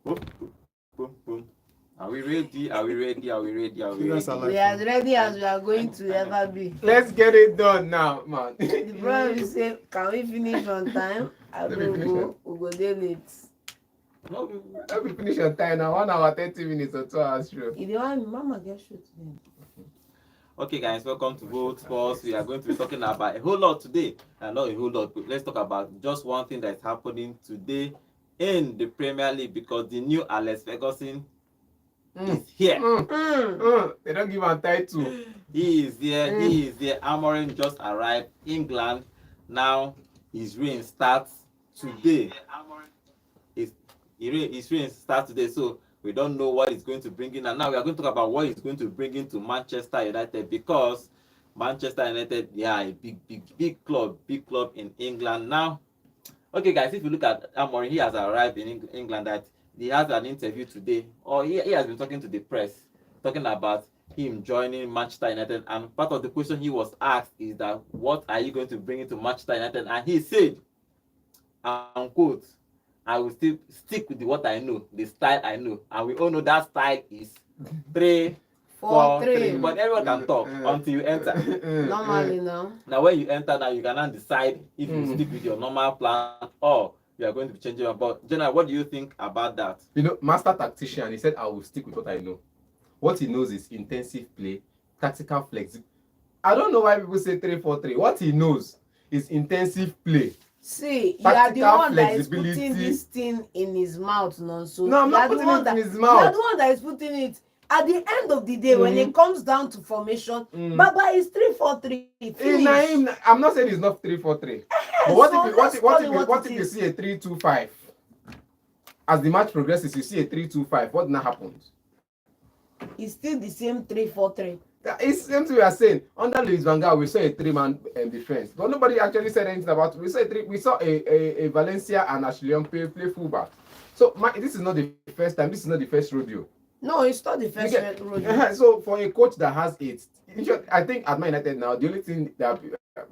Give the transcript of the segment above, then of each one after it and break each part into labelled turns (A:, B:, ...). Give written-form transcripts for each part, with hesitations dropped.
A: Boom, boom, boom. Are we ready? Are we ready? Are we ready? Are we ready?
B: We are as ready as we are going to ever be.
C: Let's get it done now, man.
B: The problem is say, can we finish on time? I will go. We go dey late.
A: No,
C: Let me finish on time now. 1 hour 30 minutes or 2 hours show.
B: If you want, Mama get show today.
A: okay, guys, welcome to Vote Sports. We are going to be talking about a whole lot today. Not a whole lot, but let's talk about just one thing that's happening today in the Premier League because the new Alex Ferguson is here.
C: They don't give him title.
A: He is there. He is there. Amorim just arrived England. Now his reign starts today. His reign starts today. So we don't know what he's going to bring in. And now we are going to talk about what he's going to bring into Manchester United because Manchester United, yeah, a big club in England. Now, okay, guys, if you look at Amorim, he has arrived in England. That he has an interview today, or he has been talking to the press, talking about him joining Manchester United. And part of the question he was asked is that, what are you going to bring into Manchester United? And he said, unquote, I will still stick with what I know, the style I know. And we all know that style is 3-4-3. But everyone can talk until you enter.
B: Normally now.
A: Now when you enter now, you cannot decide if you stick with your normal plan or you are going to be changing it. But General, what do you think about that?
C: You know, master tactician, he said, I will stick with what I know. What he knows is intensive play, tactical flexibility. I don't know why people say 3-4-3. What he knows is intensive play.
B: See, you are the one that is putting this thing in his mouth now. So
C: no, I'm not putting it in his mouth.
B: You are the one that is putting it. At the end of the day, when it comes down to formation, Baba is 3-4-3.
C: I'm not saying it's not 3-4-3. But what if you see a 3-2-5? As the match progresses, you see a 3-2-5. What now happens?
B: It's still the same 3-4-3.
C: It's the same thing we are saying. Under Luis Van Gaal, we saw a 3-man defense, but nobody actually said anything about it. We saw a Valencia and Ashley Young play fullback. So this is not the first time. This is not the first rodeo.
B: No, it's not the first rodeo.
C: So for a coach that has it, I think at Man United now, the only thing that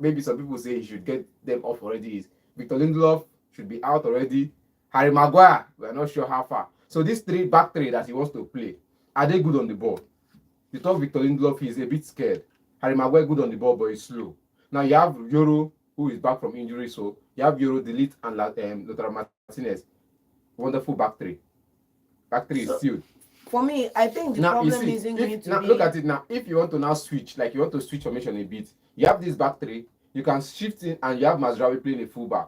C: maybe some people say he should get them off already is Victor Lindelof should be out already. Harry Maguire, we are not sure how far. So these back three that he wants to play, are they good on the ball? You talk Victor Lindelof, he's a bit scared. Harry Maguire good on the ball, but he's slow. Now you have Euro, who is back from injury, so you have Euro, Delete, and Lautaro Martinez. Wonderful back three. Back three is sealed.
B: For me, I think the problem isn't going to be...
C: Look at it now. If you want to now switch, like you want to switch formation a bit, you have this back three, you can shift in, and you have Mazraoui playing a full back.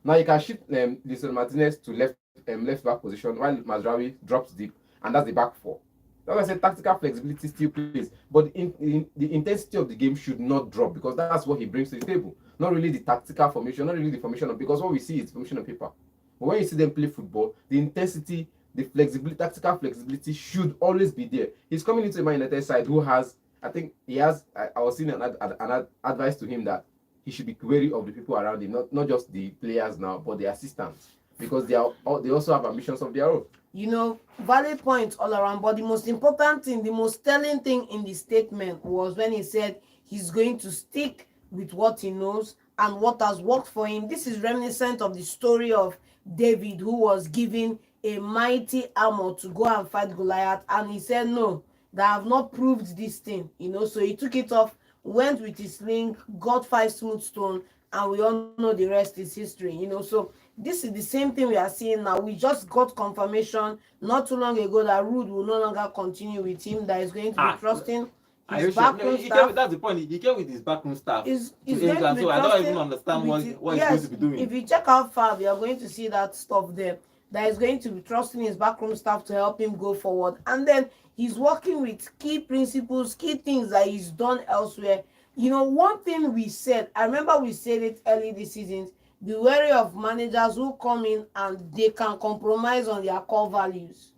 C: Now you can shift Lautaro Martinez to left back position while Mazraoui drops deep, and that's the back four. Like I said, tactical flexibility still plays, but the intensity of the game should not drop because that's what he brings to the table. Not really the tactical formation, not really the formation because what we see is formation on paper. But when you see them play football, the intensity, the flexibility, tactical flexibility should always be there. He's coming into a Man United side who has, I think he has, I was seeing an advice to him that he should be wary of the people around him, not just the players now, but the assistants, because they also have ambitions of their own.
B: You know, valid points all around, but the most important thing, the most telling thing in the statement was when he said he's going to stick with what he knows and what has worked for him. This is reminiscent of the story of David, who was given a mighty armor to go and fight Goliath, and he said, no, that I have not proved this thing, so he took it off, went with his sling, got 5 smooth stones, and we all know the rest is history, so this is the same thing we are seeing now. We just got confirmation not too long ago that Ruud will no longer continue with him, that is going to be trusting his backroom staff.
A: That's the point. He came with his backroom staff to
B: England,
A: so I don't even understand what he's going to be doing.
B: If you check out far, we are going to see that stuff there. That is going to be trusting his backroom staff to help him go forward. And then he's working with key principles, key things that he's done elsewhere. One thing we said, I remember we said it early this season, be wary of managers who come in and they can compromise on their core values.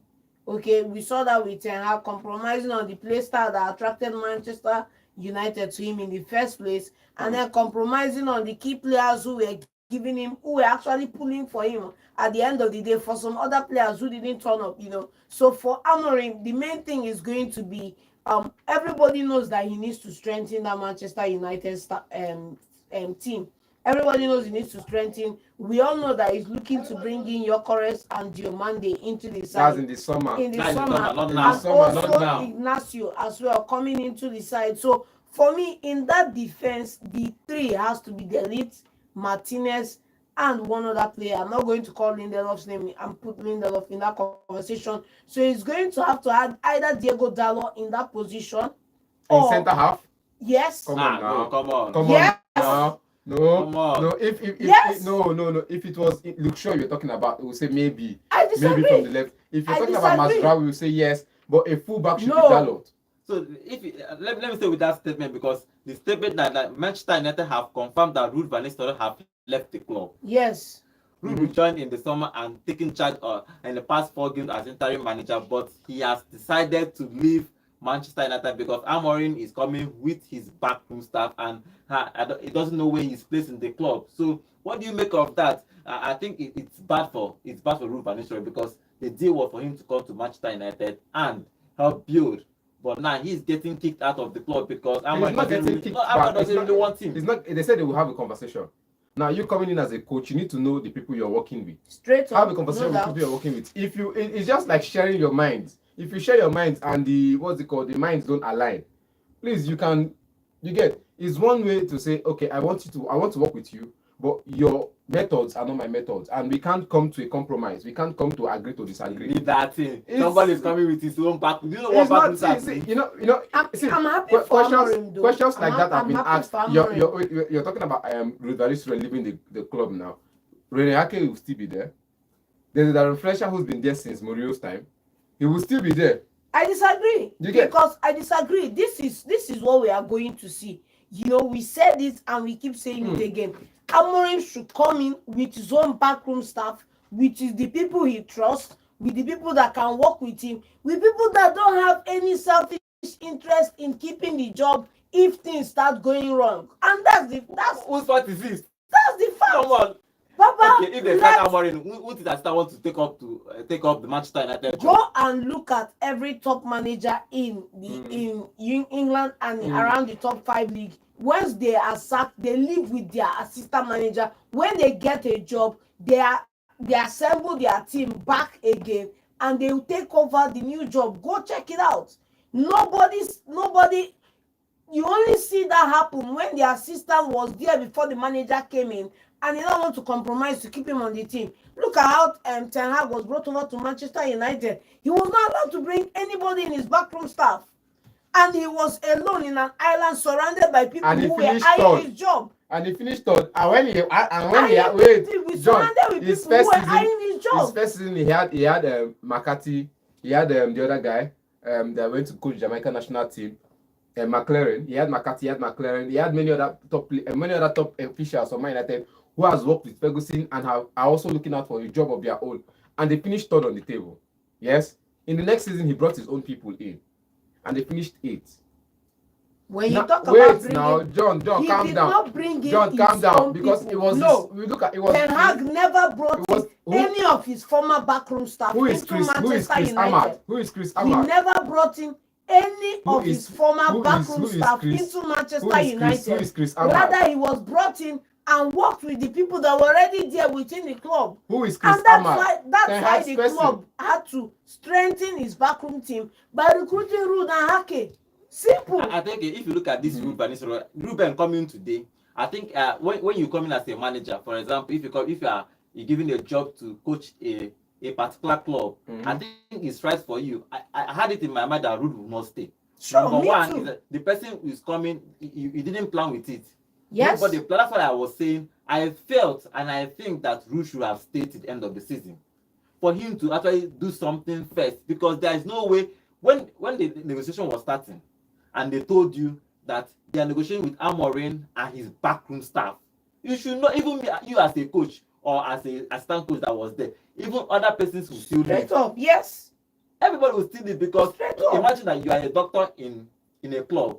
B: Okay, we saw that with Ten Hag compromising on the play style that attracted Manchester United to him in the first place, and then compromising on the key players who were giving him, who were actually pulling for him at the end of the day for some other players who didn't turn up, So for Amorim, the main thing is going to be Everybody knows that he needs to strengthen that Manchester United team. Everybody knows he needs to strengthen. We all know that he's looking to bring in Gyökeres and Diomande into the
C: That's
B: side
C: in the summer.
B: in the
A: Not in the
B: summer,
A: summer, not
C: In
A: now.
C: the
B: and
C: summer, not
B: also
C: now.
B: Ignacio as well coming into the side. So for me, in that defense, the three has to be Delete, Martinez, and one other player. I'm not going to call Lindelof's name and put Lindelof in that conversation. So he's going to have to add either Diego Dallo in that position,
C: In
B: or
C: center half.
B: yes,
C: Come
A: Ah,
C: on
A: no,
C: now.
A: come on.
C: Come
B: Yes.
C: on now. No,
A: Come on.
C: no. If
B: Yes.
C: no. If it was Luke Shaw you're talking about, we'll say maybe.
B: I
C: Maybe from the
B: disagree.
C: left. If you're
B: I
C: talking about
B: disagree.
C: Mazraoui, we'll say yes. But a fullback should
B: No.
C: be Dalot.
A: So if let me stay with that statement, because the statement that Manchester United have confirmed that Ruud van Nistelrooy have left the club.
B: Yes.
A: Ruud returned in the summer and taken charge in the past 4 games as interim manager, but he has decided to leave Manchester United because Amorim is coming with his backroom staff, and he doesn't know where he's placed in the club. So what do you make of that? I think it's bad for Ruud van Nistelrooy, because the deal was for him to come to Manchester United and help build. But now he's getting kicked out of the club because Amorim doesn't really want him.
C: It's not. They said they will have a conversation. Now you coming in as a coach, you need to know the people you're working with.
B: Straight up.
C: Have a conversation with people you're working with. If you, it's just like sharing your minds. If you share your minds and the the minds don't align, please you get. It's one way to say, okay, I want to work with you, but your methods are not my methods, and we can't come to a compromise. We can't come to agree to disagree.
A: Leave that thing. Somebody is coming with his own back. Do you know what
C: It's
A: back
C: not. See, you know.
B: I'm happy for Amorim, though.
C: Questions like that have
B: I'm
C: been
B: happy
C: asked.
B: for Amorim.
C: You're talking about Ruud van Nistelrooy leaving the club now. Rene Ake will still be there. There's a Darren Fletcher who's been there since Mourinho's time. He will still be there.
B: I disagree.
C: You get-
B: Because I disagree. This is what we are going to see. You know, we said it and we keep saying it again. Amorim should come in with his own backroom staff, which is the people he trusts, with the people that can work with him, with people that don't have any selfish interest in keeping the job if things start going wrong. And that's
A: whose fault is this?
B: the fact.
A: Come on.
B: Papa,
A: Okay, if they start Amorim, who did that want to take up the Manchester United job?
B: go and look at every top manager in England and around the top 5 league. Once they are sacked, they leave with their assistant manager. When they get a job, they assemble their team back again and they will take over the new job. Go check it out. Nobody. You only see that happen when the assistant was there before the manager came in, and he don't want to compromise to keep him on the team. Look at how Ten Hag was brought over to Manchester United. He was not allowed to bring anybody in his backroom staff, and he was alone in an island surrounded by people
C: And he
B: who were
C: finished
B: eyeing
C: third.
B: his job.
C: And he finished third. And when he
B: We surrounded with
C: his
B: people who
C: first
B: were eyeing his
C: his
B: job.
C: first season he had McCarthy, he had the other guy that went to coach Jamaica national team, McLaren. He had McCarthy, he had McLaren, he had many other top officials of Man United who has worked with Ferguson and are also looking out for a job of their own. And they finished third on the table. Yes. In the next season, he brought his own people in, and they finished 8th.
B: When you
C: Now,
B: talk about
C: wait
B: bringing,
C: now, John,
B: he
C: calm
B: did
C: down.
B: not bring in
C: John, calm
B: his
C: down,
B: own
C: because
B: people.
C: it was
B: no.
C: we look at it was
B: Ten Hag never brought
C: it was-
B: in any of his former backroom staff
C: who is
B: into
C: Chris
B: Manchester
C: Ahmad?
B: United.
C: Who is Chris
B: He
C: Ahmad?
B: never brought in any
C: Who
B: of
C: is-
B: his former
C: who is-
B: backroom
C: who is
B: staff
C: Chris-
B: into Manchester
C: Who is
B: United.
C: Chris Ahmad?
B: Rather, he was brought in and worked with the people that were already there within the club.
C: Who is Chris
B: And that's
C: Ahmad?
B: why
C: Ten Hag's
B: the
C: person.
B: club had to strengthen his backroom team by recruiting Ruud and Hake. Simple.
A: I think if you look at this Ruud van Nistelrooy, Ruben coming today, I think when you come in as a manager, for example, if you're given a job to coach a particular club, I think it's right for you. I had it in my mind that Ruud will not stay.
B: Sure,
A: Number
B: me
A: one
B: too.
A: is that the person who is coming, you didn't plan with it.
B: Yes.
A: But that's what I was saying. I felt and I think that Ruud should have stayed till the end of the season for him to actually do something first, because there is no way when the negotiation was starting and they told you that they are negotiating with Amorim and his backroom staff, you should not, even you as a coach or as a assistant coach that was there, even other persons will still leave.
B: Straight up, yes.
A: Everybody will still leave, because
B: Straight up.
A: imagine that you are a doctor in a club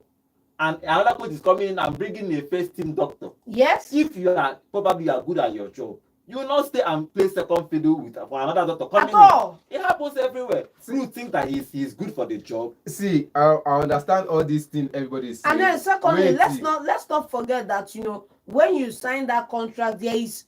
A: and another coach is coming in and bringing a first team doctor.
B: Yes.
A: If you are good at your job, You will not stay and play second fiddle with for another doctor coming
B: At all.
A: in. It happens everywhere. You think that he's good for the job.
C: See, I understand all these things everybody is saying.
B: And then secondly,
C: Wait,
B: let's
C: see.
B: not forget that, you know, when you sign that contract, there is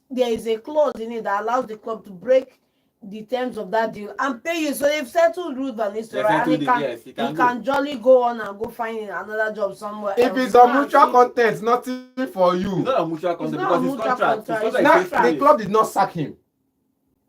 B: a clause in it that allows the club to break the terms of that deal and pay you. So they've settled Ruud and Nistelrooy, and he can jolly go on and go find another job somewhere
C: If
B: else.
C: it's a mutual content, nothing for you.
A: It's not a mutual contract
B: not a
A: because his
B: mutual
A: contract.
B: contract,
A: His
B: it's
A: contract is
C: Now, the club did not sack him.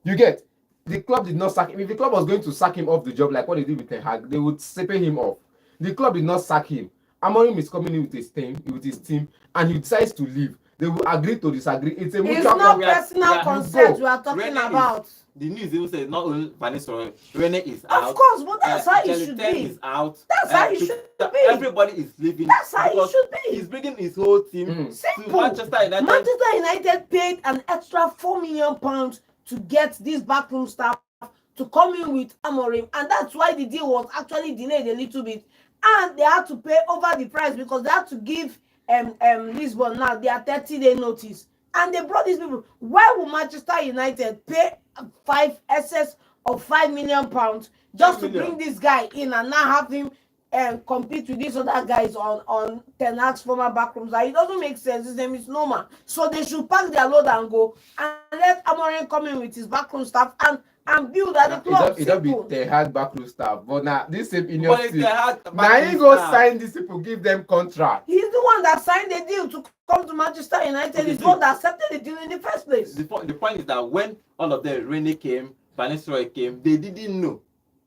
C: You get? The club did not sack him. If the club was going to sack him off the job like what they did with Ten Hag, they would separate him off. The club did not sack him. Amorim is coming in with his team, and he decides to leave. They will agree to disagree. It's a mutual
B: It's not
C: contract.
B: personal consent we are talking about.
A: The news even says not only Nistelrooy, Rene is
B: Of
A: out.
B: course, but that's how it should
A: Jelly
B: be.
A: is out.
B: That's how it should be.
A: Everybody is leaving.
B: That's how it
A: because
B: should be.
A: He's bringing his whole team to
B: Simple.
A: Manchester United.
B: Manchester United paid an extra £4 million to get this backroom staff to come in with Amorim, and that's why the deal was actually delayed a little bit, and they had to pay over the price because they had to give Lisbon now their 30-day notice, and they brought these people. Why would Manchester United pay excess of £5 million just to bring this guy in and now have him compete with these other guys on Ten Hag's former backrooms? It doesn't make sense. His name is Norman. So they should pack their load and go and let Amorim come in with his backroom staff and build at the club.
C: It don't be Ten Hag backroom staff, but now this same in
A: But it's
C: team.
A: Ten Hag
C: Now he
A: backroom
C: go
A: staff.
C: sign these people, give them contract.
B: He's the one that signed the deal to come to Manchester United. He's the one that accepted the deal in the first place.
A: The point is that when all of them, Rene came, Van Nistelrooy came, they didn't know.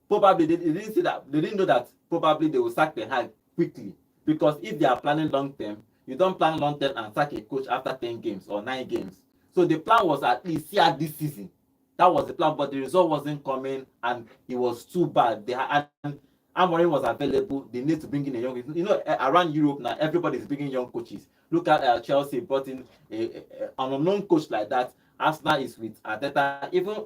A: Probably they didn't see that. They didn't know that probably they will sack the Hag quickly, because if they are planning long term, you don't plan long term and sack a coach after 10 games or 9 games. So the plan was at least see this season. That was the plan, but the result wasn't coming, and it was too bad. And Amorim was available. They need to bring in a young. You know, around Europe now, everybody is bringing young coaches. Look at Chelsea brought in an unknown coach like that. Arsenal is with Arteta. Even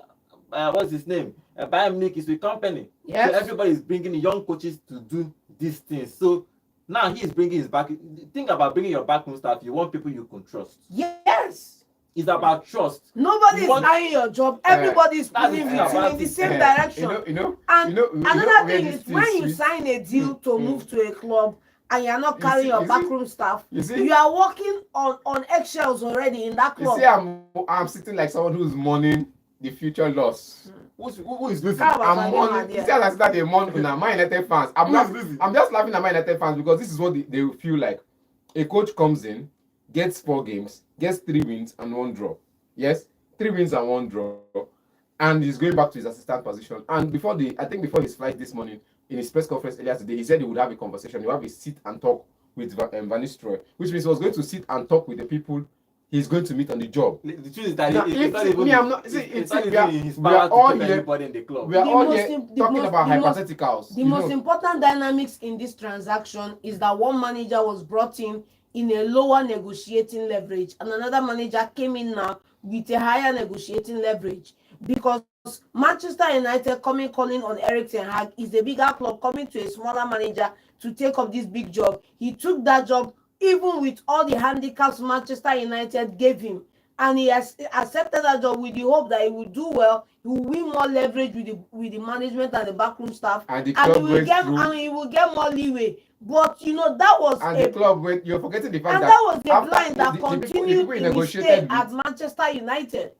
A: what's his name? Bayern Munich is with company.
B: Yes.
A: So everybody is bringing young coaches to do these things. So now he is bringing his back. Think about bringing your backroom staff. You want people you can trust.
B: Yes.
A: It's about trust.
B: Nobody is eyeing your job. Everybody is
A: that's
B: pulling
A: the
B: you
A: thing about
B: in the
A: it.
B: same direction. And another thing is when you sign a deal to move to a club and you're not carrying your backroom staff, you are working on eggshells already in that club.
C: You see, I'm sitting like someone who's mourning the future loss. Who is losing? I'm mourning. You see, as I said, they mourn now. Man United fans. I'm just laughing at Man United fans because this is what they feel like. A coach comes in, gets 4 games, gets 3 wins and 1 draw. Yes, 3 wins and 1 draw, and he's going back to his assistant position. And before his flight this morning, in his press conference earlier today, he said he would have a conversation. He would have a sit and talk with Van Nistelrooy, which means he was going to sit and talk with the people he's going to meet on the job.
A: The truth is that
C: Now,
A: it's not even. It's not
C: we are-
A: even in his
C: we are
A: power to
C: all
A: keep
C: here-
A: anybody in the club.
C: We are
B: The
C: all
B: most
C: here
B: im- the
C: talking
B: most-
C: about
B: the most-
C: hypotheticals.
B: The most important dynamics in this transaction is that one manager was brought in a lower negotiating leverage, and another manager came in now with a higher negotiating leverage, because Manchester United calling on Erik Ten Hag is a bigger club coming to a smaller manager to take up this big job. He took that job even with all the handicaps Manchester United gave him, and he has accepted that job with the hope that he will do well. He will win more leverage with the management and the backroom staff,
C: And the club
B: he will get more leeway. But you know, that was
C: the club went. You're forgetting the fact
B: and
C: that
B: that was the
C: after
B: blind that
C: the people
B: continued
C: he
B: in his
C: negotiated
B: stay
C: with-
B: at Manchester United.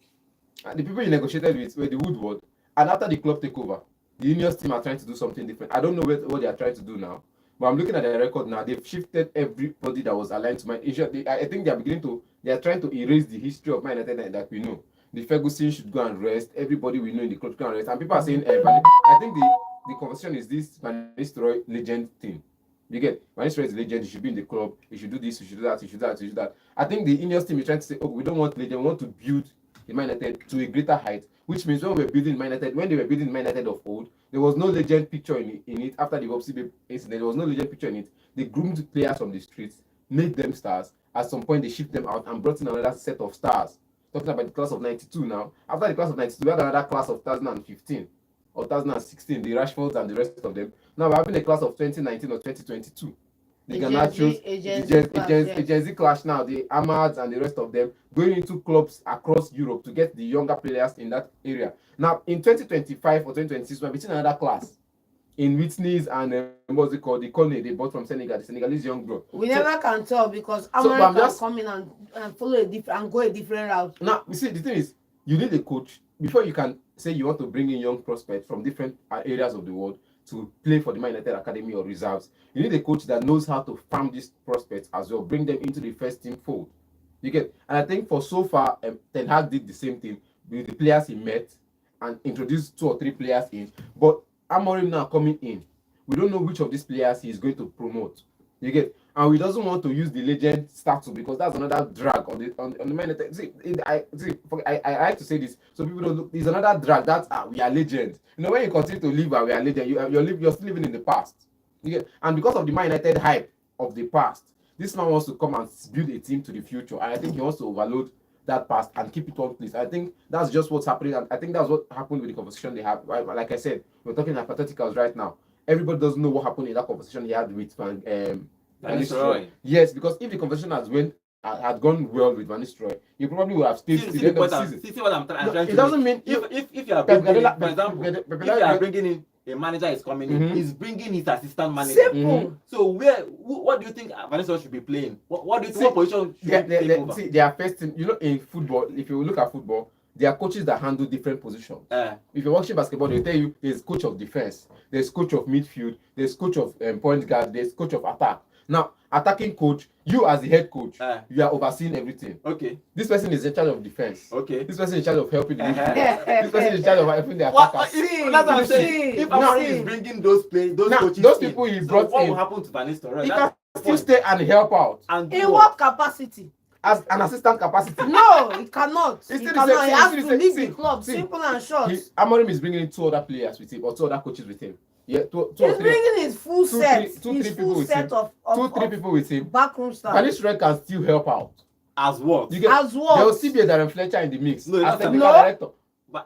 C: the people he negotiated with were the Woodward, and after the club takeover, the Ineos team are trying to do something different. I don't know what they are trying to do now, but I'm looking at their record now. They've shifted everybody that was aligned to Man United. I think they are trying to erase the history of Man United that we know. The Ferguson should go and rest. Everybody we know in the club should go and rest. And people are saying, I think the conversation is this Van Nistelrooy legend thing. You get Van Nistelrooy is a legend. He should be in the club. He should do this. He should do that. He should do that. He should do that. I think the Ineos team is trying to say, oh, we don't want legend. We want to build the Man United to a greater height. Which means when they were building Man United of old, there was no legend picture in it. After the Opsi incident, there was no legend picture in it. They groomed players from the streets, made them stars. At some point, they shipped them out and brought in another set of stars. Talking about the class of 92 now. After the class of 92, we had another class of 2015 or 2016, the Rashfords and the rest of them. Now we're having a class of 2019 or 2022. the
B: Gen Z-
C: Garnachos,
B: a Gen Z clash, yes.
C: a Gen Z clash now, the Ahmads and the rest of them going into clubs across Europe to get the younger players in that area. Now, in 2025 or 2026, we're between another class in Whitney's and what's it called? The Kone they bought from Senegal, the Senegalese young bro.
B: We never can tell because
C: but I'm
B: America
C: just-
B: come in and follow a different and go a different route.
C: Now, you see, the thing is, you need a coach before you can say you want to bring in young prospects from different areas of the world to play for the Man United Academy or reserves. You need a coach that knows how to farm these prospects as well, bring them into the first team fold. You get, and I think for so far, Ten Hag did the same thing with the players he met and introduced 2 or 3 players in. But Amorim now coming in, we don't know which of these players he is going to promote. You get, and he doesn't want to use the legend status because that's another drag on the Man United. I like to say this so people don't look. It's another drag that we are legends. You know, when you continue to live and we are legend, you're still living in the past. You get, and because of the Man United hype of the past, this man wants to come and build a team to the future, and I think he wants to overload that past and keep it one place. I think that's just what's happening, and I think that's what happened with the conversation they have. Right? Like I said, we're talking hypotheticals right now. Everybody doesn't know what happened in that conversation he had with
A: Nistelrooy.
C: Yes, because if the conversation had gone well with Van Nistelrooy, he probably would have stayed to the end of the season.
A: See what I'm trying
C: It
A: to
C: doesn't
A: make.
C: mean
A: If you are
C: Pep
A: bringing in,
C: Guardiola-
A: for example,
C: Pep
A: if you
C: Guardiola-
A: are bringing in a manager is coming in,
C: Mhm.
A: he's bringing his assistant manager.
B: Simple.
A: So what do you think Vanessa should be playing? What do you think?
C: See,
A: What position should he take over?
C: see, their first team, you know, in football, if you look at football, there are coaches that handle different positions. If you're watching basketball, they tell you there's coach of defense, there's coach of midfield, there's coach of point guard, there's coach of attack. Now, attacking coach, you as the head coach, you are overseeing everything.
A: Okay.
C: This person is in charge of defense.
A: Okay.
C: This person is in charge of helping the
A: Uh-huh.
C: midfield. This person is in charge of helping the
A: What,
C: attackers.
A: if, that's what I'm saying. If Amorim is bringing those
C: Now,
A: coaches
C: those
A: in,
C: people he
A: so
C: brought
A: what
C: in,
A: will happen to Vanessa?
C: he can still stay and help out
A: and do
B: In
A: what?
B: what capacity?
C: as an assistant capacity.
B: No, he cannot.
C: It's
B: He
C: still the
B: cannot.
C: same-
B: He has
C: it's
B: to
C: still the
B: leave
C: same-
B: the club.
C: see,
B: Simple and short.
C: Amorim is bringing in 2 other players with him or 2 other coaches with him. Yeah, two or
B: He's
C: three.
B: bringing his full
C: Two,
B: set.
C: three- two,
B: his
C: three people
B: full
C: with
B: set
C: him.
B: of
C: 2-3 people with him.
B: backroom staff.
C: Van Nistelrooy can still help out.
A: As what?
C: You get,
B: As what?
C: there will still be a Darren Fletcher in the mix
A: No,
C: as
A: that's
C: technical
B: no.
C: director.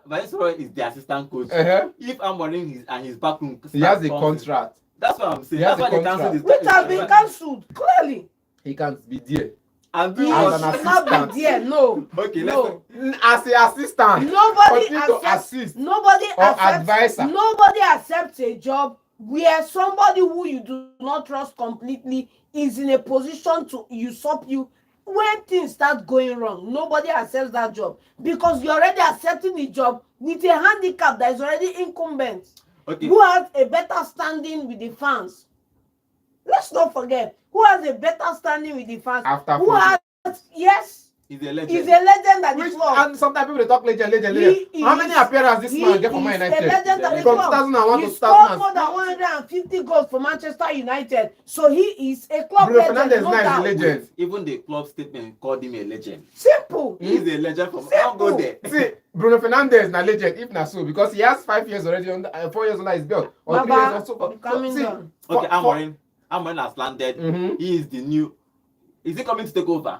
A: Vanessa is the assistant coach.
C: Uh-huh.
A: If Amorim and his backroom
C: He has a
A: staff comes in,
C: contract.
A: that's what I'm saying.
C: He has
A: That's
C: a
A: why they cancelled his
B: Which has been cancelled clearly.
C: He can be there
A: and do
B: He
C: As
A: what?
C: an
B: should not
C: assistant.
B: be there. No.
A: Okay,
B: No.
C: as an assistant.
B: Nobody
C: Continue to
B: accepts.
C: assist
B: Nobody
C: or
B: accepts.
C: advisor.
B: Nobody accepts a job where somebody who you do not trust completely is in a position to usurp you. When things start going wrong, nobody accepts that job because you're already accepting the job with a handicap that is already incumbent.
A: Okay.
B: Who has a better standing with the fans? Let's not forget who has a better standing with the fans.
C: After
B: Who
C: 40.
B: has, yes,
A: He's a legend.
B: he's a legend at the
C: Which,
B: club.
C: and sometimes people they talk legend.
B: He
C: How many
B: is-
C: appearances this man get for
B: He
C: Man
B: is a
C: United?
B: legend at the
C: From
B: club.
C: 2001
B: He
C: to
B: scored
C: 2000.
B: more than 150 goals for Manchester United. So he is a club
C: Bruno
B: legend.
C: Fernandes
B: No
C: now is a
B: doubt.
C: legend.
A: Even the club statement called him a legend.
B: Simple.
A: He is a legend from. I'll go there.
C: See, Bruno Fernandes na legend if na so because he has 5 years already under 4 years under his belt or 3 years
B: Baba,
C: or so.
B: coming
C: See,
B: down.
A: Okay, Amorim has landed.
C: Mhm.
A: He is the new. Is he coming to take over?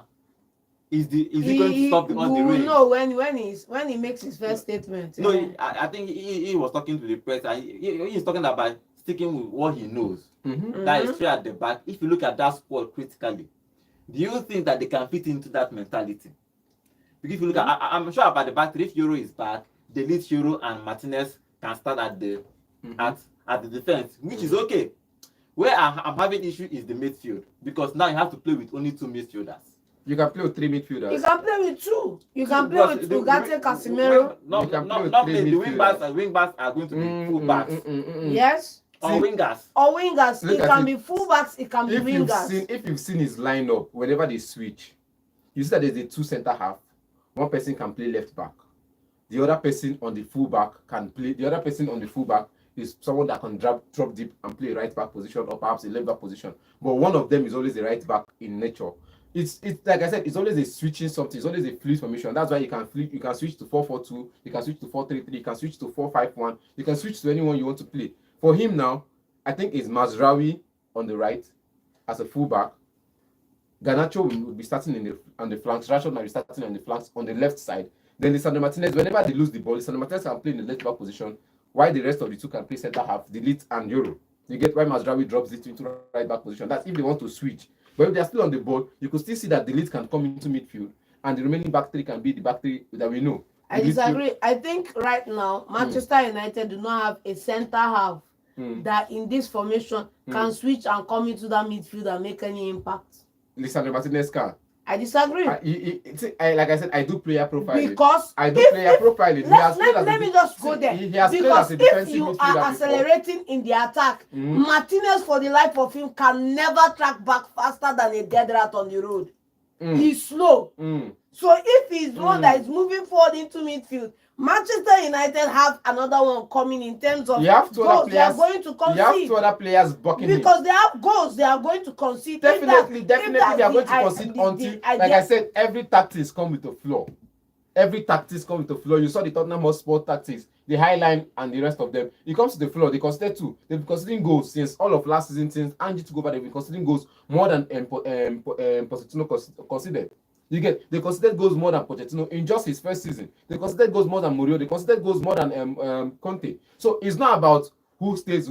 A: Is he going to stop on the
B: You will
A: reins?
B: know when he makes his first statement.
A: No,
B: eh.
A: I think he was talking to the press and he's talking about sticking with what he knows.
C: Mhm.
A: That is straight at the back. If you look at that squad critically, do you think that they can fit into that mentality? Because if you look at, I'm sure about the back three, if Euro is back, the lead Euro and Martinez can start at the at the defense, which is okay. Where I'm having issue is the midfield because now you have to play with only 2 midfielders.
C: You can play with 3
B: You
C: midfielders.
B: can play with 2. You can play
A: Because
B: with
A: the-
B: Ugarte, Casemiro.
A: No,
C: You can play with
A: not
C: 3
A: the
C: midfielders.
A: wing backs are going to be full backs
B: Yes.
A: or
C: See,
A: wingers.
B: Or wingers.
C: Look
B: It
C: at
B: can
C: it.
B: be fullbacks. It can be wingers.
C: If you've seen his lineup, whenever they switch, you see that there's a 2 center half. One person can play left back. The other person on the full back can play. The other person on the full back is someone that can drop deep and play right back position or perhaps a left back position. But one of them is always a right back in nature. It's like I said, it's always a switching something. It's always a fluid formation. That's why you can switch to 4-4-2, you can switch to 4-3-3, you can switch to 4-5-1, you can switch to anyone you want to play. For him now, I think it's Mazraoui on the right as a fullback. Garnacho will be starting on the flanks. Rashford might be starting on the flanks on the left side. Then Lisandro Martinez, whenever they lose the ball, Lisandro Martinez can play in the left back position, while the rest of the 2 can play center half, Delete and Euro. You get why Mazraoui drops it into right back position. That's if they want to switch. But if they are still on the ball, you could still see that the lead can come into midfield, and the remaining back three can be the back three that we know.
B: I disagree. I think right now Manchester United do not have a centre half that in this formation can switch and come into that midfield and make any impact.
C: Lisandro Martinez can.
B: I disagree.
C: Like I said, I do player profiling.
B: Because
C: I do player profiling.
B: Let me just go there. Because if you are accelerating in the attack, Martinez for the life of him can never track back faster than a dead rat on the road. He's slow. So if he's the one that is moving forward into midfield, Manchester United have another one coming in terms of goals they are going to concede.
C: You have two other players blocking
B: because they have goals they are going to concede.
C: Definitely they are going to concede until, like I said, every tactics come with a flaw. Every tactics come with a flaw. You saw the Tottenham Hotspur tactics, the High Line and the rest of them. It comes to the flaw. They conceded two. They've been conceding goals since all of last season, since Ange took over. They've been conceding goals more than Pochettino conceded. You get they considered goals more than Pochettino in just his first season. They considered goals more than Mourinho. They considered goals more than Conte. So it's not about who stays,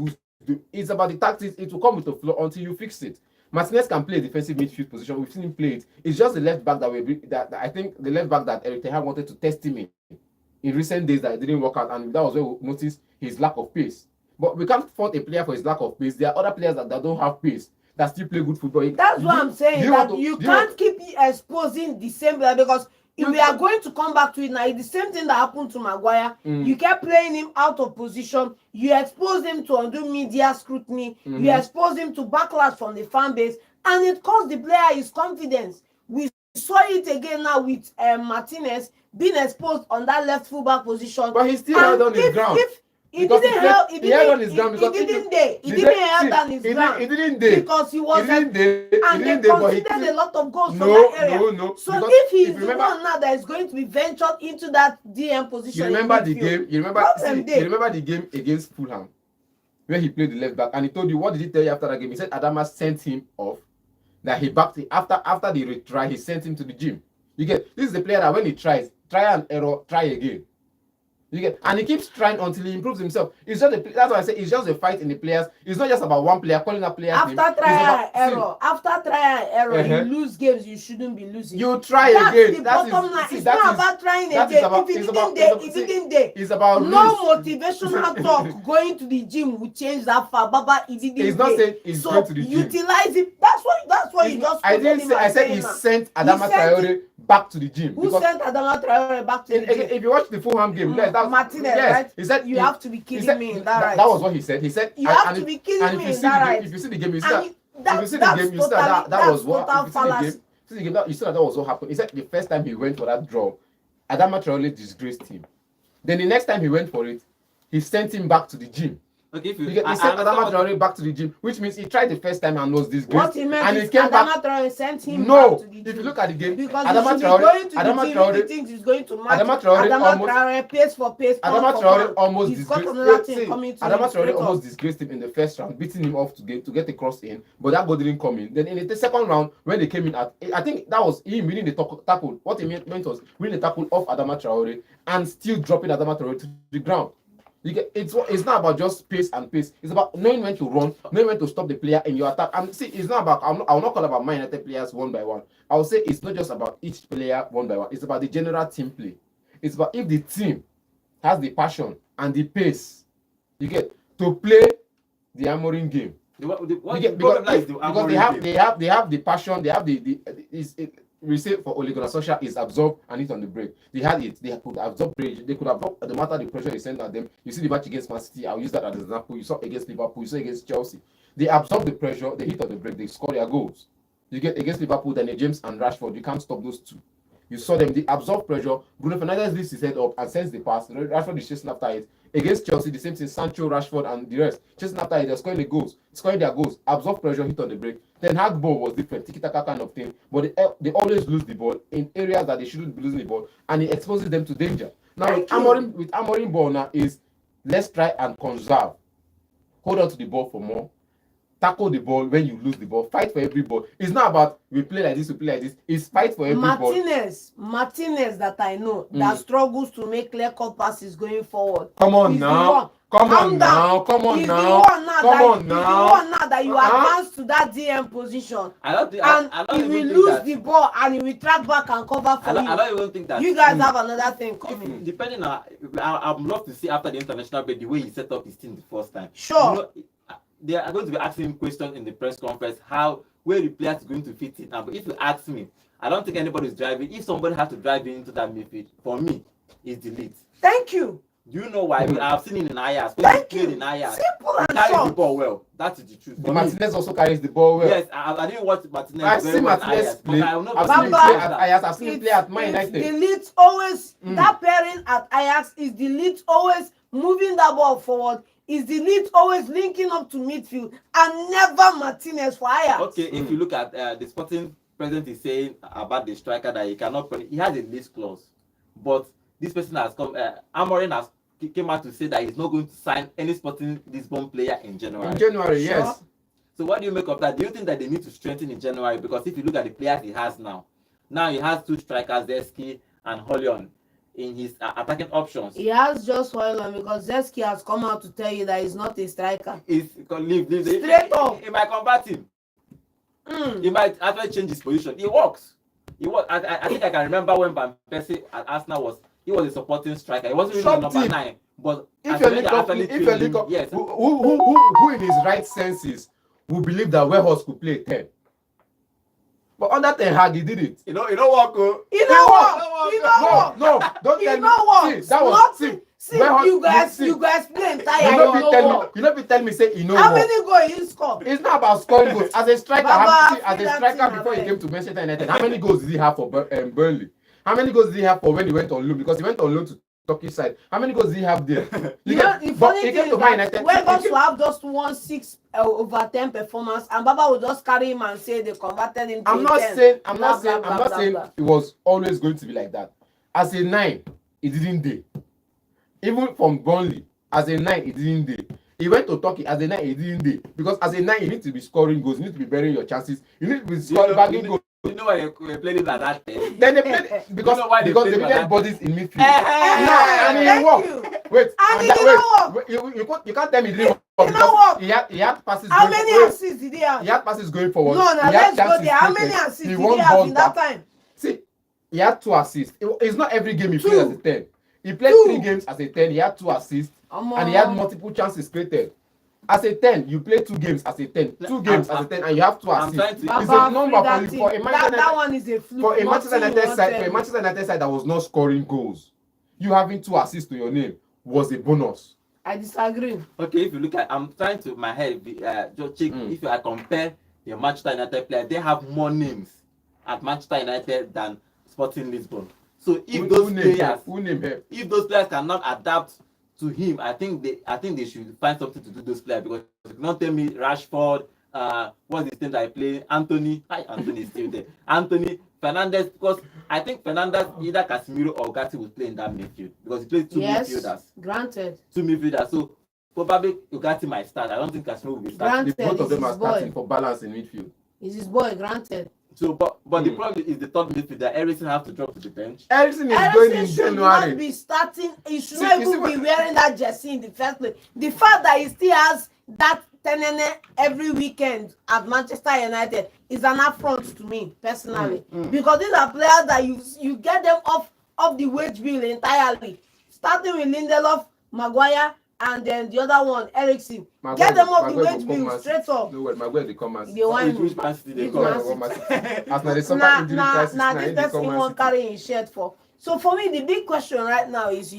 C: it's about the tactics. It will come with a flaw until you fix it. Martinez can play a defensive midfield position. We've seen him play it. It's just the left back that I think the left back that Eric Ten Hag wanted to test him in recent days that it didn't work out, and that was where we noticed his lack of pace. But we can't fault a player for his lack of pace. There are other players that don't have pace that still play good football.
B: That's what I'm saying. You can't keep exposing the same player, because if we are going to come back to it now, it's the same thing that happened to Maguire. You kept playing him out of position. You exposed him to undue media scrutiny. You exposed him to backlash from the fan base, and it cost the player his confidence. We saw it again now with Martinez being exposed on that left fullback position.
C: But he still held on his ground. He didn't held on his ground because he didn't held on his ground. He didn't because he was and they conceded a lot of goals from that area. So if he's the one now that is going to be ventured into that DM position, you remember the game. You remember the game against Fulham where he played the left back, and he told you, what did he tell you after that game? He said Adama sent him off. That he backed it after the retry, he sent him to the gym. You get, this is the player that when he tries, try and error, try again. You get, and he keeps trying until he improves himself. It's just that's why I say it's just a fight in the players. It's not just about one player calling a player.
B: After trial and error, you lose games you shouldn't be losing.
C: You try again.
B: That's the bottom line. It's not about trying again. If it didn't day,
C: it's about
B: no motivational talk. Going to the gym will change that far. Baba, it didn't.
C: He's not saying he's going to the gym.
B: Utilize it. That's what you just.
C: I didn't say. I said he sent Adama Traore back to the gym.
B: Who sent Adama Traore back to the gym?
C: If you watch the Fulham game,
B: Martinez, right?
C: He said
B: you have to be kidding me. That
C: was what he said. He said
B: you have to be kidding me.
C: If you see the game, you see that was what happened. You see that was what happened. He said the first time he went for that draw, Adama Traore disgraced him. Then the next time he went for it, he sent him back to the gym.
A: Okay,
C: he sent Adama Traore back to the gym, which means he tried the first time and was disgraced.
B: What he meant
C: and
B: is
C: he came
B: Adama Traore sent him
C: back
B: to the gym.
C: If you look at the game,
B: because
C: Adama Traore,
B: he thinks he's going to match.
C: Adama Traore
B: pace for pace.
C: Adama Traore almost
B: disgraced.
C: Disgraced him in the first round, beating him off to get a cross in, but that goal didn't come in. Then in the second round, when they came in, I think that was him winning the tackle. What he meant was winning the tackle off Adama Traore and still dropping Adama Traore to the ground. It's not about just pace and pace. It's about knowing when to run, knowing when to stop the player in your attack. And see, it's not about. I will not call about Man United players one by one. I will say it's not just about each player one by one. It's about the general team play. It's about if the team has the passion and the pace, you get to play the Amorim game. Because they have the passion. They have we say for Ole Gunnar Solskjaer is absorb and hit on the break. They had it. They could absorb pressure. They could absorb no matter the pressure they send at them. You see the match against Man City. I'll use that as an example. You saw against Liverpool. You saw against Chelsea. They absorb the pressure. They hit on the break. They score their goals. You get against Liverpool, then James and Rashford. You can't stop those two. You saw them. They absorb pressure. Bruno Fernandes lifts his head up and sends the pass. Rashford is chasing after it. Against Chelsea, the same thing. Sancho, Rashford, and the rest chasing after it. They're scoring their goals. Absorb pressure, hit on the break. Then Hag ball was different, tiki-taka kind of thing. But they always lose the ball in areas that they shouldn't be losing the ball, and it exposes them to danger. Now with Amorim ball now is let's try and conserve, hold on to the ball for more, tackle the ball when you lose the ball, fight for every ball. It's not about we play like this, we play like this. It's fight for every ball.
B: Martinez that I know that struggles to make clear-cut passes going forward.
C: Come on now. Come on now. Come on now. Come on now.
B: He's the one now that you advance to that DM position. He will lose the ball and he will track back and cover for you.
A: I don't even think that.
B: You guys have another thing coming.
A: Depending on, I'd love to see after the international break the way he set up his team the first time.
B: Sure.
A: You know, they are going to be asking him questions in the press conference where the players are going to fit in. But if you ask me, I don't think anybody is driving. If somebody has to drive into that midfield, for me, it's the lead.
B: Thank you.
A: Do you know why? I've seen it in Ajax.
B: Thank you.
A: In Ajax.
B: Simple and
A: carries
B: short.
A: the ball well. That is the truth.
C: Martinez also carries the ball well.
A: Yes, I didn't watch Martinez.
C: I've seen Martinez play. I've seen him play at Ajax. I've seen him play at Man United.
B: The lead always, that pairing at Ajax is the lead always moving that ball forward. Is the lead always linking up to midfield and never Martinez for Ajax.
A: Okay, if you look at the Sporting president is saying about the striker that he cannot play, he has a list clause, but this person has come. Amorim has came out to say that he's not going to sign any Sporting Lisbon player in January.
C: In January,
B: Sure.
C: yes.
A: So what do you make of that? Do you think that they need to strengthen in January? Because if you look at the players he has now he has two strikers, Zeski and Holion, in his attacking options.
B: He has just Holion because Zeski has come out to tell you that he's not a striker.
A: Leave.
B: Straight up.
A: He might convert him. He might actually change his position. He works. I think I can remember when Van Persie at Arsenal he was a supporting striker. He wasn't really number 9, but
C: if you look up,
A: yes.
C: Who in his right senses would believe that Weghorst could play 10? But under Ten Hag, he did it.
A: You know what?
C: No, don't tell me.
B: What?
C: See, that was
B: you guys play entire.
C: You know, tell me say
B: How many goals you score?
C: It's not about scoring goals. As a striker, before he
B: thing,
C: came to Manchester United, how many goals did he have for Burnley? How many goals did he have for when he went on loan? Because he went on loan to Turkish side. How many goals did he have there?
B: The funny thing is that Weghorst will have just 1/6 over 10 performance, and Baba will just carry him and say they converted him to
C: I'm not saying it was always going to be like that. As a 9, he didn't do. Even from Burnley, as a 9, he didn't do. He went to Turkey as a 9, he didn't do. Because as a 9, you need to be scoring goals, you need to be burying your chances, you need to be bagging goals.
A: You know why they played it at that time?
C: Then they played because they needed bodies in midfield. And it worked. Wait, you can't tell me it didn't work. Because he had passes.
B: How many assists did he have?
C: He had passes going forward.
B: No, let's go there. How many assists did he have in that time?
C: See, he had 2 assists. It's not every game he played as a 10. He played 3 games as a 10. He had 2 assists, and he had multiple chances created. As a 10, you play 2 games as a 10. 2 games as a 10, and you have 2 assists. It's a number for a
B: that one is a fluke.
C: For a Manchester United side that was not scoring goals, you having 2 assists to your name was a bonus.
B: I disagree.
A: Okay, if you look at, I'm trying to my head just check if I compare the Manchester United players, they have more names at Manchester United than Sporting Lisbon. So if those players cannot adapt to him, I think they should find something to do those players, because you cannot tell me Rashford, what's his name that I play, Anthony is still there. Anthony, Fernandes, because I think Fernandes, either Casemiro or Gatti will play in that midfield, because he plays 2 midfielders.
B: Granted.
A: 2 midfielders. So probably Ugarte might start. I don't think Casemiro will be starting.
C: Both of them are starting for balance in midfield.
B: Is his boy, granted.
A: So, but the problem is the third midfielder. Everything have to drop to the bench.
C: Everything is going in
B: should
C: January.
B: Not be starting. He should not even be wearing that jersey in the first place. The fact that he still has that tenene every weekend at Manchester United is an affront to me personally, because these are players that you get them off the wage bill entirely, starting with Lindelof, Maguire, and then the other one, Eriksen. Get them off the wage bill straight up.
C: No, Maguire they come as
A: Which Man City they come?
C: As now they suffer injury crisis.
B: Now this person won't carry his shirt for. So for me, the big question right now is,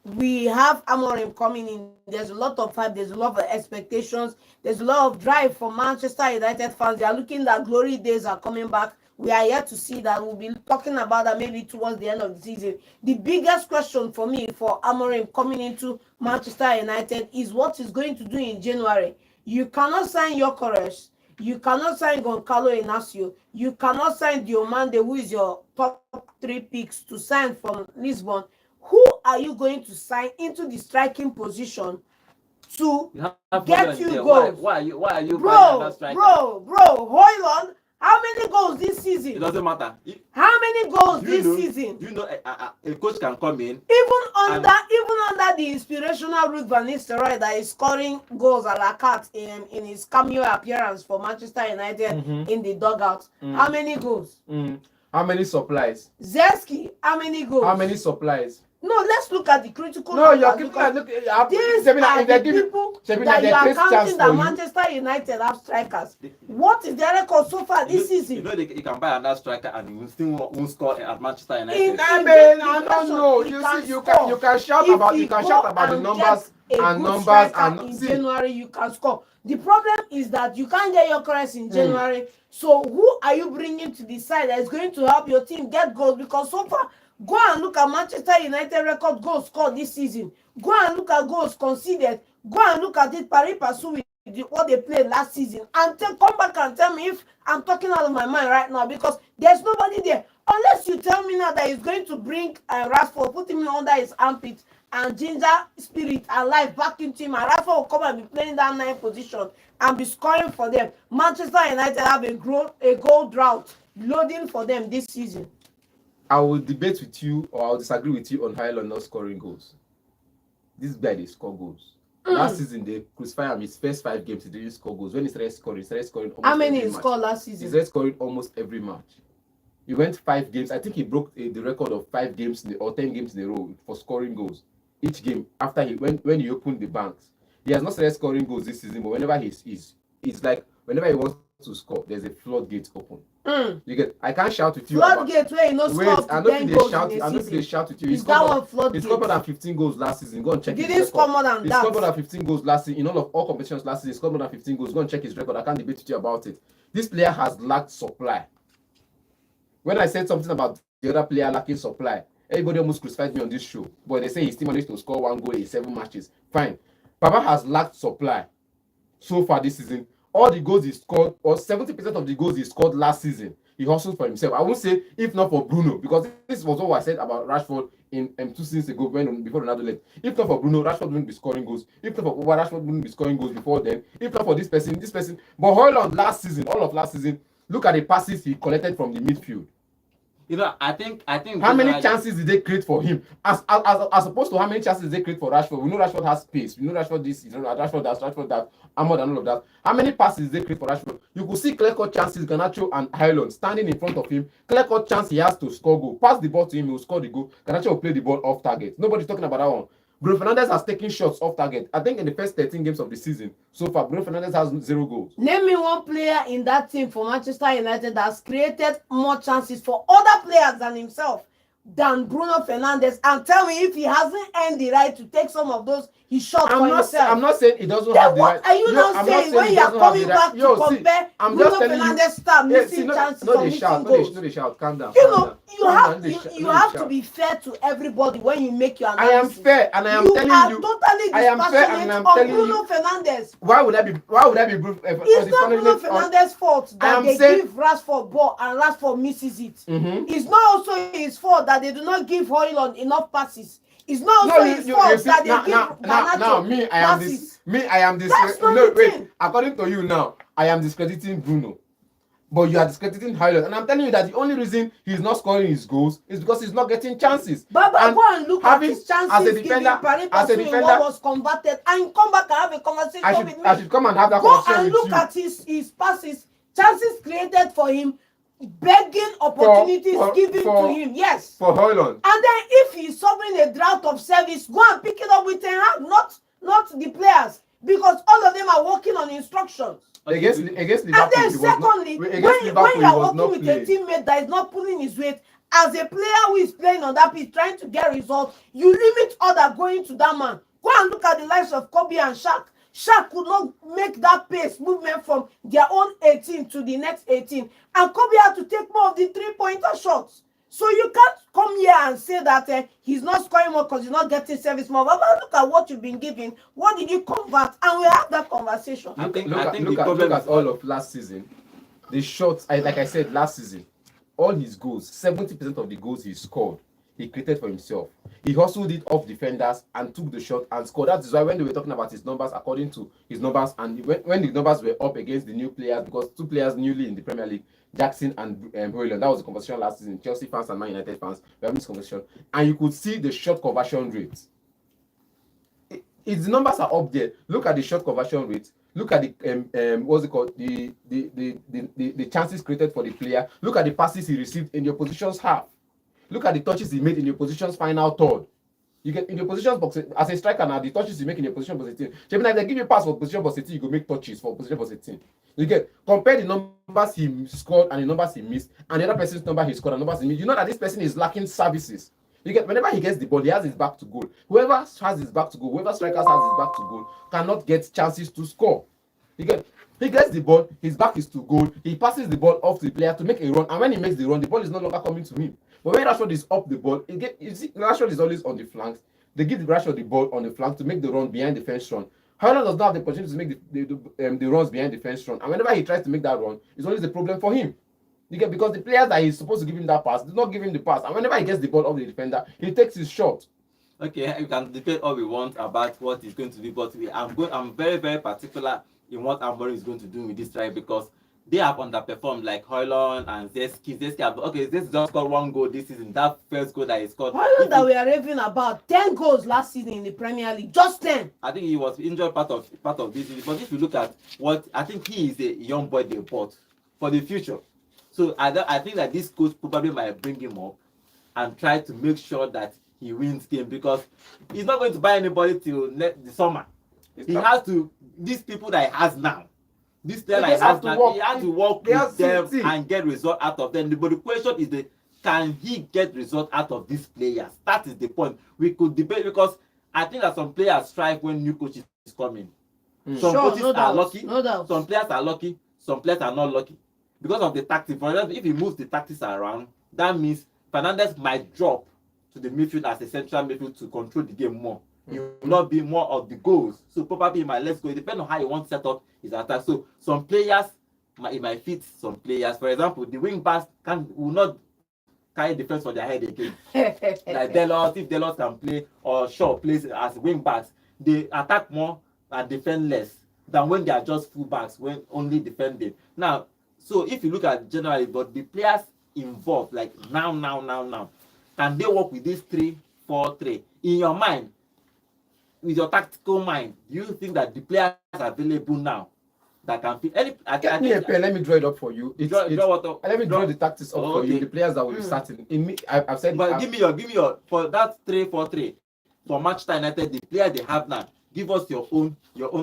B: we have Amorim coming in. There's a lot of hype. There's a lot of expectations. There's a lot of drive for Manchester United fans. They are looking that glory days are coming back. We are yet to see that. We'll be talking about that maybe towards the end of the season. The biggest question for me, for Amorim coming into Manchester United, is what he's going to do in January. You cannot sign Gyökeres. You cannot sign Goncalo Inacio. You cannot sign Diomande, who is your top 3 picks, to sign from Lisbon. Who are you going to sign into the striking position to
A: You have
B: get
A: Haaland
B: you
A: there.
B: goals.
A: Why are you buying
B: Bro,
A: that striker?
B: Hojlund, how many goals this
A: It
B: season?
A: doesn't matter.
B: How many goals
A: Do you
B: this
A: know?
B: season?
A: Do you know a coach can come in
B: Even under the inspirational Ruben Nistelrooy that is scoring goals a la carte in his cameo appearance for Manchester United in the dugout. How many goals?
C: How many supplies?
B: Zesky, how many goals?
C: How many supplies?
B: No, let's look at the critical
C: No,
B: numbers,
C: you're keeping
B: because
C: look.
B: these are the people that you are counting that Manchester United have strikers. What is their record so far this season?
A: You know you can buy another striker and you will still won't score at Manchester United.
C: I don't know. You see, you can shout about the numbers
B: in January you can score. The problem is that you can't get your currency in January. So who are you bringing to the side that is going to help your team get goals? Because so far, go and look at Manchester United record goals scored this season. Go and look at goals conceded. Go and look at it pari passu with what they played last season, and come back and tell me if I'm talking out of my mind right now, because there's nobody there. Unless you tell me now that he's going to bring Rashford, put him under his armpit, and ginger spirit and life back into him, and Rashford will come and be playing that 9th position and be scoring for them. Manchester United have a goal drought loading for them this season.
C: I will debate with you, or I'll disagree with you on Haaland not scoring goals. This guy, they score goals. Last season, they crucified him. His first 5 games, he didn't score goals. When he started scoring almost
B: how many
C: every
B: he scored last season?
C: He started scoring almost every match. He went 5 games. I think he broke the record of 5 games or 10 games in a row for scoring goals each game after when he opened the banks. He has not started scoring goals this season, but whenever it's like whenever he wants to score, there's a floodgate open. You get. I can't shout with you.
B: Floodgate where you know score.
C: I don't think they shout. I don't think they shout with you. He scored more than 15 goals last season. Go and check.
B: He didn't score more than that.
C: He scored more than 15 goals last season in all competitions last season. He scored more than 15 goals. Go and check his record. I can't debate with you about it. This player has lacked supply. When I said something about the other player lacking supply, everybody almost crucified me on this show. But they say he still managed to score 1 goal in 7 matches. Fine. Papa has lacked supply so far this season. All the goals he scored, or 70% of the goals he scored last season, he hustled for himself. I won't say if not for Bruno, because this was what I said about Rashford in 2 seasons ago before Ronaldo left. If not for Bruno, Rashford wouldn't be scoring goals. If not for Rashford wouldn't be scoring goals before then. If not for this person. But Haaland all of last season, look at the passes he collected from the midfield.
A: You know, I think.
C: How many chances did they create for him? As opposed to how many chances did they create for Rashford? We know Rashford has space. We know Rashford this. You know Rashford that. Ahmad and all of that. How many passes did they create for Rashford? You could see clear-cut chances. Garnacho and Haaland standing in front of him. Clear-cut chance he has to score goal. Pass the ball to him. He will score the goal. Garnacho will play the ball off target. Nobody's talking about that one. Bruno Fernandes has taken shots off target. I think in the first 13 games of the season, so far, Bruno Fernandes has 0 goals.
B: Name me one player in that team for Manchester United that's created more chances for other players than himself than Bruno Fernandes, and tell me if he hasn't earned the right to take some of those he shot for himself.
C: I'm not saying he doesn't
B: then
C: have the right.
B: What are you not saying when you are coming back to compare Bruno Fernandes start missing chances or missing goals?
C: No, they shout. Calm down.
B: You have to be fair to everybody when you make your analysis.
C: I am fair, and I am telling you.
B: You are totally dispassionate on Bruno Fernandes.
C: Why would I be Bruno?
B: It's not Bruno Fernandes' fault that they give Rashford ball and Rashford misses it. It's not also his fault that they do not give Hojlund enough passes. It's not also his fault that they give Garnacho passes.
C: I am this. No, wait. According to you now, I am discrediting Bruno. But you are discrediting Haaland. And I'm telling you that the only reason he's not scoring his goals is because he's not getting chances.
B: But go and look at his chances
C: as a defender,
B: what was converted, and come back and have a conversation with me.
C: I should come and have that conversation with you.
B: Go and look at his passes, chances created for him, begging opportunities given to him. Yes.
C: For Haaland.
B: And then if he's suffering a drought of service, go and pick it up with Ten Hag, not the players, because all of them are working on instructions.
C: Against Liverpool,
B: and then secondly, when you are working with a teammate that is not pulling his weight, as a player who is playing on that pitch trying to get results, you limit other going to that man. Go and look at the lives of Kobe and Shaq. Shaq could not make that pace movement from their own 18 to the next 18, and Kobe had to take more of the 3-pointer shots. So you can't come here and say that he's not scoring more because he's not getting service more. But look at what you've been giving. What did you convert? And we have that conversation.
C: Look at all of last season. The shots, like I said, last season, all his goals, 70% of the goals he scored, he created for himself. He hustled it off defenders and took the shot and scored. That is why when they were talking about his numbers, according to his numbers, and when the numbers were up against the new players, because two players newly in the Premier League, Jackson and Højlund, that was the conversation last season. Chelsea fans and Man United fans were having this conversation, and you could see the shot conversion rate. His numbers are up there. Look at the shot conversion rate. Look at the what's it called? The chances created for the player. Look at the passes he received in the opposition's half. Look at the touches he made in the opposition's final third. You get in the position box as a striker now, the touches you make in your position box 18. If they give you a pass for position box 18, you go make touches for position box 18. You get compare the numbers he scored and the numbers he missed, and the other person's number he scored and numbers he missed. You know that this person is lacking services. You get whenever he gets the ball, he has his back to goal. Whoever has his back to goal, whoever strikers has his back to goal, cannot get chances to score. You get he gets the ball, his back is to goal, he passes the ball off to the player to make a run, and when he makes the run, the ball is no longer coming to him. But when Rashford is up the ball, you see, Rashford is always on the flanks. They give Rashford the ball on the flank to make the run behind the fence run. Højlund does not have the opportunity to make the runs behind the fence run, and whenever he tries to make that run, it's always a problem for him. You get because the players that he's supposed to give him that pass do not give him the pass, and whenever he gets the ball off the defender, he takes his shot.
A: Okay, you can debate all we want about what he's going to do, but I'm very, very particular in what Amorim is going to do with this strike because they have underperformed like Højlund and Zeski. Okay, this just got one goal this season. That first goal that he scored.
B: Højlund that we are raving about 10 goals last season in the Premier League, just 10.
A: I think he was injured part of this season. But if you look at what I think he is a young boy they bought for the future. So I think that this coach probably might bring him up and try to make sure that he wins game because he's not going to buy anybody till the summer. He has to these people that he has now. This player that he has now, he has to work with them and get result out of them. But the question is can he get result out of these players? That is the point. We could debate because I think that some players strike when new coaches is coming. Some coaches are lucky.
B: No doubt.
A: Some players are lucky. Some players are not lucky. Because of the tactics. For example, if he moves the tactics around, that means Fernandes might drop to the midfield as a central midfield to control the game more. He will not be more of the goals. So probably he might let's go. It depends on how he wants to set up his attack. So some players it might fit some players. For example, the wing backs will not carry defense for their head again. Like Delos, if Delos can play or Shaw plays as wing backs, they attack more and defend less than when they are just full backs, when only defending. Now, so if you look at generally, but the players involved, like now, can they work with this 3-4-3? In your mind, with your tactical mind, do you think that the players available now that can fit any?
C: Let me draw it up for you. Let me draw the tactics up for you. The players that will be starting. I've said.
A: But give me your for that 3-4-3 for Manchester United. The players they have now. Give us your own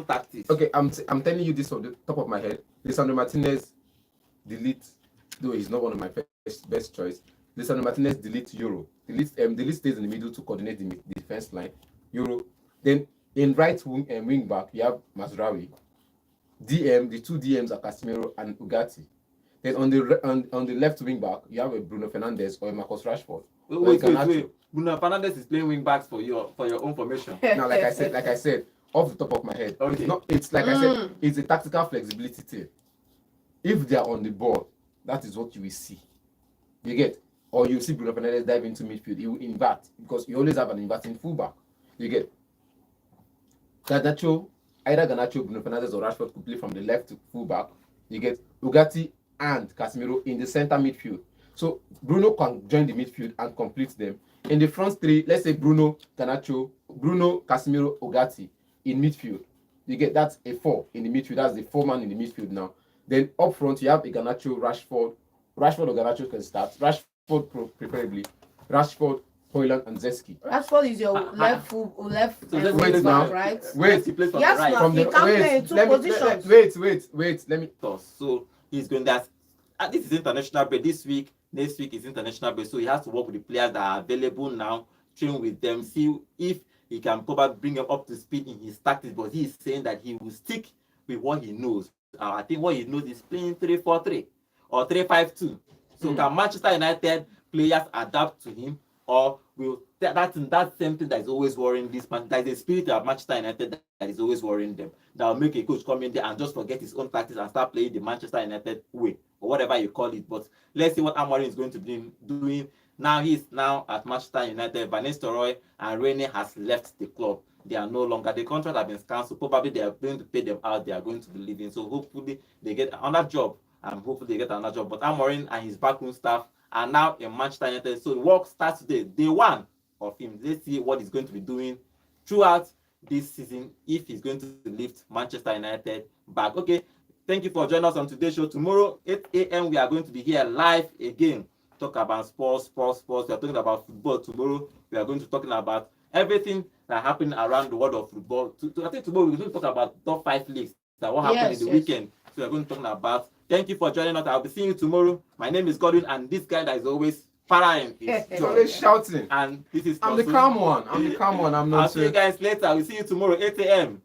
A: tactics.
C: Okay, I'm telling you this from the top of my head. Lisandro Martinez, delete. Though he's not one of my best choice. Lisandro Martinez, delete Euro. Delete stays in the middle to coordinate the defense line. Euro. Then in right wing back, you have Mazraoui. The two DMs are Casemiro and Ugarte. Then on the left wing back, you have a Bruno Fernandes or a Marcus Rashford.
A: Wait. Bruno Fernandes is playing wing backs for your own formation.
C: Now, like I said, off the top of my head,
A: okay.
C: It's like I said, it's a tactical flexibility thing. If they are on the ball, that is what you will see. You get, or you see Bruno Fernandes dive into midfield. He will invert because you always have an inverting fullback. You get. Either Garnacho, Bruno Fernandes, or Rashford could play from the left to fullback. You get Ugarte and Casemiro in the center midfield. So Bruno can join the midfield and complete them. In the front three, let's say Bruno, Casemiro, Ugarte in midfield. You get that's a 4 in the midfield. That's the 4-man in the midfield now. Then up front, you have a Garnacho, Rashford or Garnacho can start. Rashford preferably. Rashford, Højlund and Zeski.
B: Rashford is your left
C: wait now,
B: right?
C: Wait.
B: Yes,
A: right.
B: now he can play in two positions.
C: Wait. Let me.
A: So he's going that. This is international break. Next week is international break. So he has to work with the players that are available now, train with them, see if he can probably bring them up to speed in his tactics. But he is saying that he will stick with what he knows. I think what he knows is playing 3-4-3 or 3-5-2. So can Manchester United players adapt to him? Or will that's same thing that is always worrying this man. That is the spirit of Manchester United that is always worrying them. That will make a coach come in there and just forget his own tactics and start playing the Manchester United way or whatever you call it. But let's see what Amorim is going to be doing Now he's now at Manchester United. Van Nistelrooy and Rooney has left the club. They are no longer. The contract has been cancelled. Probably they are going to pay them out. They are going to be leaving. So hopefully they get another job. And hopefully they get another job. But Amorim and his backroom staff are now in Manchester United. So the work starts today, day one of him. Let's see what he's going to be doing throughout this season if he's going to lift Manchester United back. Okay, thank you for joining us on today's show. Tomorrow, 8 a.m., we are going to be here live again. Talk about sports. We are talking about football tomorrow. We are going to talking about everything that happened around the world of football. I think tomorrow we're going to talk about top 5 leagues that what happened in the weekend. So we're going to talk about. Thank you for joining us. I'll be seeing you tomorrow. My name is Godwin, and this guy that is always partying is
C: always shouting.
A: And this is
C: I'm the calm one. I'm not.
A: I'll see you guys later. We'll see you tomorrow, 8 a.m.